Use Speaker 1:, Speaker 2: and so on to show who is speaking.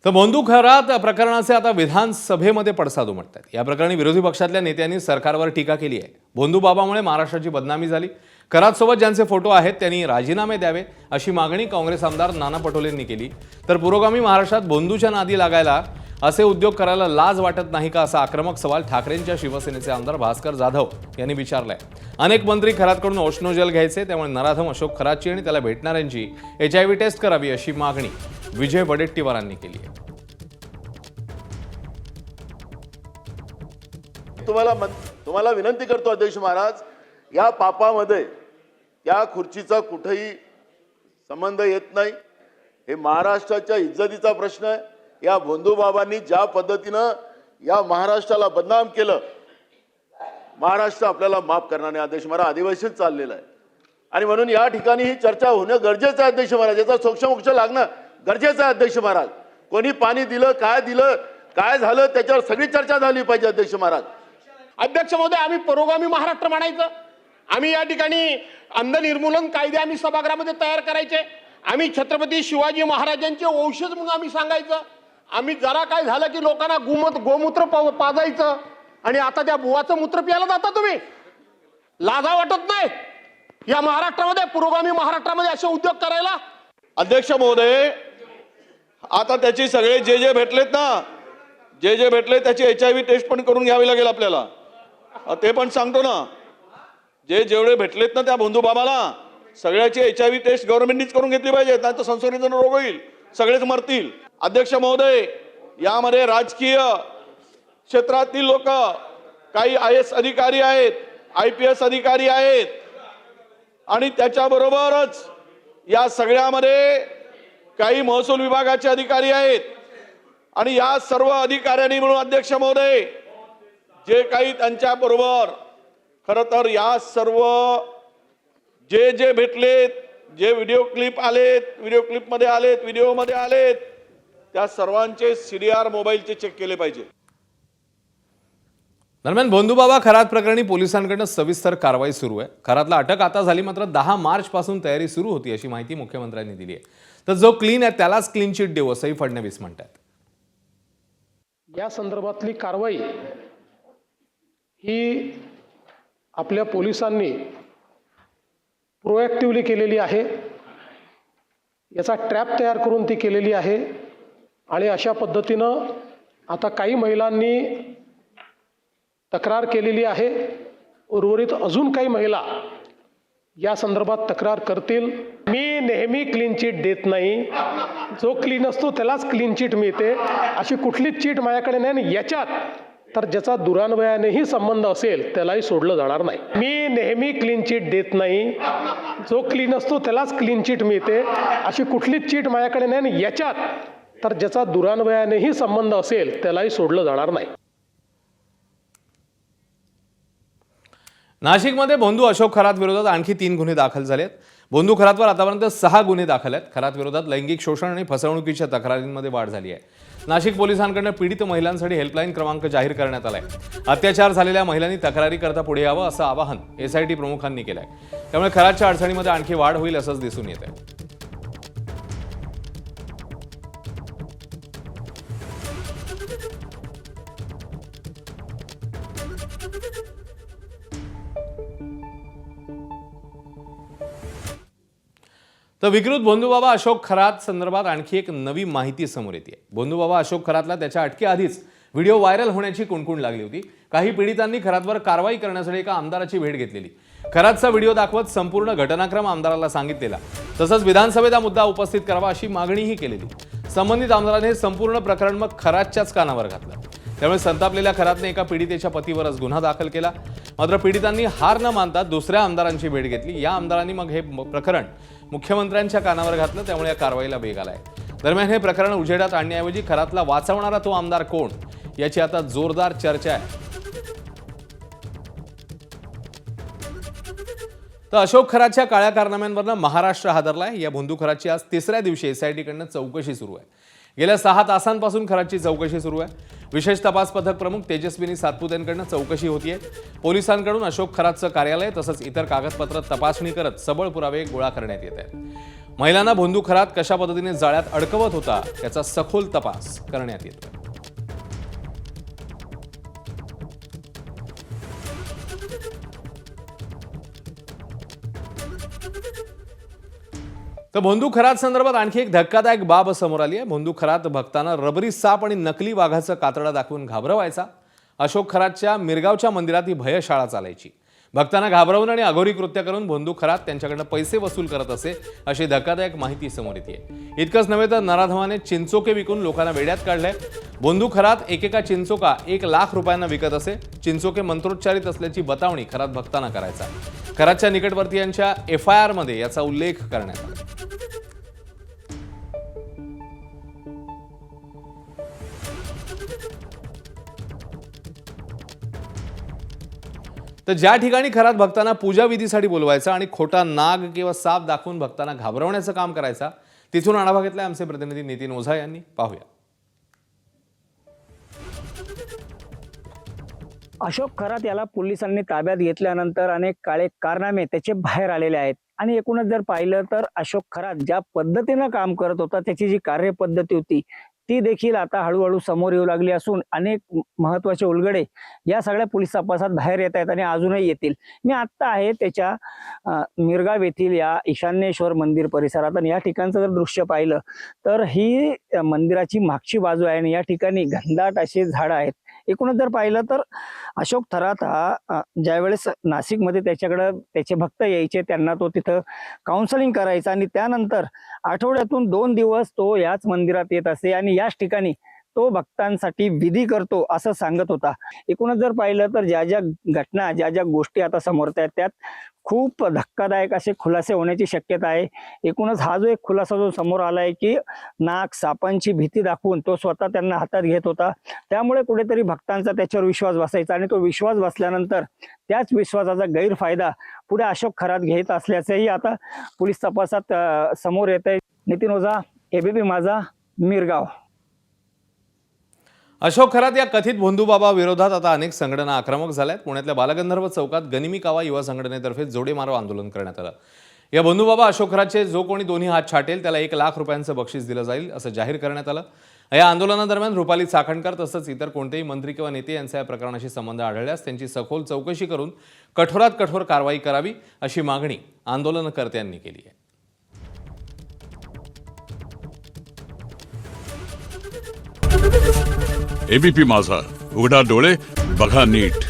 Speaker 1: तर बंदूक खरात प्रकरणाचे आता विधानसभेमध्ये पडसाद उमटतात। या प्रकरणी विरोधी पक्षातल्या नेत्यांनी सरकारवर टीका केली आहे। भोंदूबाबामुळे महाराष्ट्राची बदनामी झाली, खरातसोबत ज्यांचे फोटो आहेत त्यांनी राजीनामे द्यावे अशी मागणी काँग्रेस आमदार नाना पटोलेंनी केली। तर पुरोगामी महाराष्ट्रात भोंदूच्या नादी लागायला असे उद्योग करायला लाज वाटत नाही का, असा आक्रमक सवाल ठाकरेंच्या शिवसेनेचे आमदार भास्कर जाधव यांनी विचारलाय। अनेक मंत्री खरातकडून औष्णोजल घ्यायचे, त्यामुळे नराधम अशोक खरातची आणि त्याला भेटणाऱ्यांची HIV टेस्ट करावी अशी मागणी विजय वडेट्टीवारांनी केली आहे।
Speaker 2: तुम्हाला विनंती करतो अध्यक्ष महाराज, या पापामध्ये त्या खुर्चीचा कुठेही संबंध येत नाही। हे महाराष्ट्राच्या इज्जतीचा प्रश्न आहे। या भोंदूबाबांनी ज्या पद्धतीनं या महाराष्ट्राला बदनाम केलं, महाराष्ट्र आपल्याला माफ करणार नाही अध्यक्ष महाराज। अधिवेशन चाललेलं आहे आणि म्हणून या ठिकाणी ही चर्चा होणं गरजेचं आहे अध्यक्ष महाराज। याचा सोक्षमोक्ष लागणं गरजेचं आहे अध्यक्ष महाराज। कोणी पाणी दिलं, काय झालं त्याच्यावर सगळी चर्चा झाली पाहिजे अध्यक्ष महाराज।
Speaker 3: अध्यक्ष महोदय, आम्ही पुरोगामी महाराष्ट्र म्हणायचं, आम्ही या ठिकाणी अंध निर्मूलन कायदे आम्ही सभागृहामध्ये तयार करायचे, आम्ही छत्रपती शिवाजी महाराजांचे वंशज म्हणून आम्ही सांगायचं, आम्ही जरा काय झालं की लोकांना गोमूत्र पाजायचं आणि आता त्या बुवाचं मूत्र प्यायला जाता तुम्ही। लाजा वाटत नाही या महाराष्ट्रामध्ये, पुरोगामी महाराष्ट्रामध्ये असे उद्योग करायला?
Speaker 4: अध्यक्ष महोदय, आता त्याची सगळे जे भेटलेत ना, जे भेटले त्याची HIV टेस्ट पण करून घ्यावी लागेल आपल्याला। ते पण सांगतो ना, जेवढे भेटलेत ना त्या भोंदूबाबाला सगळ्याची HIV टेस्ट गव्हर्नमेंटनीच करून घेतली पाहिजे, नाही तर संसर्गजन्य रोग होईल, सगळेच मरतील। अध्यक्ष महोदय, यामध्ये राजकीय क्षेत्रातील लोक, काही IAS अधिकारी आहेत, IPS अधिकारी आहेत आणि त्याच्याबरोबरच या सगळ्यामध्ये काही महसूल विभागाचे अधिकारी आहेत आणि या सर्व अधिकाऱ्यांनी मिळून अध्यक्ष महोदय जे काही त्यांच्या बरोबर खरं तर या सर्व जे भेटलेत, जे व्हिडिओ क्लिप आलेत, व्हिडिओ क्लिपमध्ये आलेत, व्हिडिओमध्ये आलेत, त्या सर्वांचे CDR मोबाईलचे चेक केले पाहिजे।
Speaker 1: दरम्यान भोंदूबाबा खरात प्रकरणी पोलिसांकडून सविस्तर कारवाई सुरू आहे। खरातला अटक आता झाली, मात्र 10 मार्च पासून तयारी सुरू होती अशी माहिती मुख्यमंत्र्यांनी दिली आहे। तर जो क्लीन आहे त्यालाच क्लीन चिट देऊ असंही फडणवीस म्हणतात।
Speaker 5: या संदर्भातली कारवाई ही आपल्या पोलिसांनी प्रोएक्टिव्हली केलेली आहे, याचा ट्रॅप तयार करून ती केलेली आहे आणि अशा पद्धतीनं आता काही महिलांनी तक्रार केलेली आहे, उर्वरित अजून काही महिला या संदर्भात तक्रार करतील। मी नेहमी क्लीन चिट देत नाही, जो क्लीन असतो त्यालाच क्लीन चिट मिळते, अशी कुठलीच चिट माझ्याकडे नाही आणि याच्यात तर ज्याचा दुरान्वयानेही संबंध असेल त्यालाही सोडलं जाणार नाही। मी नेहमी क्लीन चिट देत नाही, जो क्लीन असतो त्यालाच क्लीन चिट मिळते, अशी कुठलीच चिट माझ्याकडे नाही आणि याच्यात तर ज्याचा दुरान्वयानेही संबंध असेल त्यालाही सोडलं जाणार नाही।
Speaker 1: नाशिकमध्ये भोंदू अशोक खरात विरोधात आणखी 3 गुन्हे दाखल झालेत। भोंदू खरातवर आतापर्यंत 6 गुन्हे दाखल आहेत। खरात विरोधात लैंगिक शोषण आणि फसवणुकीच्या तक्रारींमध्ये वाढ झाली आहे। नाशिक पोलिसांकडून पीडित महिलांसाठी हेल्पलाईन क्रमांक जाहीर करण्यात आलाय। अत्याचार झालेल्या महिलांनी तक्रारी करता पुढे यावं असं आवाहन SIT प्रमुखांनी केलंय। त्यामुळे खरातच्या अडचणीमध्ये आणखी वाढ होईल असंच दिसून येत आहे। तर विकृत भोंदूबाबा अशोक खरात संदर्भात आणखी एक नवी माहिती समोर येते। भोंदूबाबा अशोक खरातला त्याच्या अटकेआधीच व्हिडिओ व्हायरल होण्याची कुणकुण लागली होती। काही पीडितांनी खरातवर कारवाई करण्यासाठी एका आमदाराची भेट घेतलेली। खरातचा व्हिडिओ दाखवत संपूर्ण घटनाक्रम आमदाराला सांगितलेला, तसंच विधानसभेत हा मुद्दा उपस्थित करावा अशी मागणीही केलेली। संबंधित आमदाराने संपूर्ण प्रकरण मग खरातच्याच कानावर घातलं। त्यामुळे संतापलेल्या खरातने एका पीडितेच्या पतीवरच गुन्हा दाखल केला। मात्र पीडितांनी हार न मानता दुसऱ्या आमदारांची भेट घेतली। या आमदारांनी मग हे प्रकरण मुख्यमंत्र्यांच्या कानावर घातलं, त्यामुळे या कारवाईला वेग आलाय। दरम्यान हे प्रकरण उजेडात आणण्याऐवजी खरातला वाचवणारा तो आमदार कोण, याची आता जोरदार चर्चा आहे। तर अशोक खरातच्या काळ्या कारनाम्यांवरनं महाराष्ट्र हादरलाय। या भोंदू खरातची आज 3ऱ्या दिवशी SIT कडनं चौकशी सुरू आहे। गेल्या 6 तासांपासून खरातची चौकशी सुरू आहे। विशेष तपास पथक प्रमुख तेजस्विनी सातपुतेंकडून चौकशी होतीये। पोलिसांकडून अशोक खरातचं कार्यालय तसंच इतर कागदपत्र तपासणी करत सबळ पुरावे गोळा करण्यात येत आहेत। महिलांना भोंदू खरात कशा पद्धतीने जाळ्यात अडकवत होता याचा सखोल तपास करण्यात येतो. तर भोंदू खरात संदर्भात आणखी एक धक्कादायक बाब समोर आली आहे. भोंदू खरात भक्तांना रबरी साप आणि नकली वाघाचं कातडा दाखवून घाबरवायचा. अशोक खरातच्या मिरगावच्या मंदिरात ही भयशाळा चालायची. भक्तांना घाबरवून आणि अघोरी कृत्य करून भोंदू खरात त्यांच्याकडनं पैसे वसूल करत असे अशी धक्कादायक माहिती समोर येते. इतकंच नव्हे तर नराधमाने चिंचोके विकून लोकांना वेड्यात काढलंय. भोंदू खरात एकेका चिंचोका 1 लाख रुपयांना विकत असे. चिंचोके मंत्रोच्चारित असल्याची बतावणी खरात भक्तांना करायचा. खरातच्या निकटवर्तीयांच्या FIR मध्ये याचा उल्लेख करण्यात आला. तर ज्या ठिकाणी खरात भक्तांना पूजा विधीसाठी बोलवायचा आणि खोटा नाग किंवा साप दाखवून भक्तांना घाबरवण्याचं काम करायचा, तिथून आढावा घेतलाय आमचे प्रतिनिधी नितीन ओझा यांनी. पाहूया.
Speaker 6: अशोक खरात याला पोलिसांनी ताब्यात घेतल्यानंतर अनेक काळे कारनामे त्याचे बाहेर आलेले आहेत. आणि एकूणच जर पाहिलं तर अशोक खरात ज्या पद्धतीनं काम करत होता, त्याची जी कार्यपद्धती होती ती देखील आता हळूहळू समोर येऊ लागली असून अनेक महत्वाचे उलगडे या सगळ्या पोलीस तपासात बाहेर येत आहेत आणि अजूनही येतील. मी आत्ता आहे त्याच्या मिरगाव येथील या ईशान्येश्वर मंदिर परिसरात आणि या ठिकाणचं जर दृश्य पाहिलं तर ही मंदिराची मागची बाजू आहे आणि या ठिकाणी घनदाट अशी झाडं आहेत. एकूणच जर पाहिलं तर अशोक खरात हा ज्यावेळेस नाशिकमध्ये त्याच्याकडे त्याचे भक्त यायचे, त्यांना तो तिथं काउन्सलिंग करायचा आणि त्यानंतर आठवड्यातून 2 दिवस तो याच मंदिरात येत असे आणि याच ठिकाणी तो भक्तांसाठी विधी करतो असं सांगत होता. एकूणच जर पाहिलं तर ज्या ज्या घटना ज्या ज्या गोष्टी आता समोर येत आहेत त्यात खूप धक्कादायक असे खुलासे होण्याची शक्यता आहे. एकूणच हा जो एक खुलासा जो समोर आलाय की नाग सापांची भीती दाखवून तो स्वतः त्यांना हातात घेत होता, त्यामुळे कुठेतरी भक्तांचा त्याच्यावर विश्वास बसायचा आणि तो विश्वास बसल्यानंतर त्याच विश्वासाचा गैरफायदा पुढे अशोक खरात घेत असल्याचंही आता पोलीस तपासात समोर येत आहे. नितीन ओझा, ABP माझा, मिरगाव.
Speaker 1: अशोक खरात या कथित भोंदूबाबा विरोधात आता अनेक संघटना आक्रमक झाल्यात. पुण्यातल्या बालगंधर्व चौकात गनिमी कावा युवा संघटनेतर्फे जोडे मारो आंदोलन करण्यात आलं. या भोंदूबाबा अशोक खरातचे जो कोणी दोन्ही हात छाटेल त्याला 1 लाख रुपयांचं बक्षीस दिलं जाईल असं जाहीर करण्यात आलं. या आंदोलनादरम्यान रुपाली चाकणकर तसंच इतर कोणतेही मंत्री किंवा नेते यांचा या प्रकरणाशी संबंध आढळल्यास त्यांची सखोल चौकशी करून कठोरात कठोर कारवाई करावी अशी मागणी आंदोलनकर्त्यांनी केली आहे.
Speaker 7: ABP माझा, उघडा डोळे बघा नीट.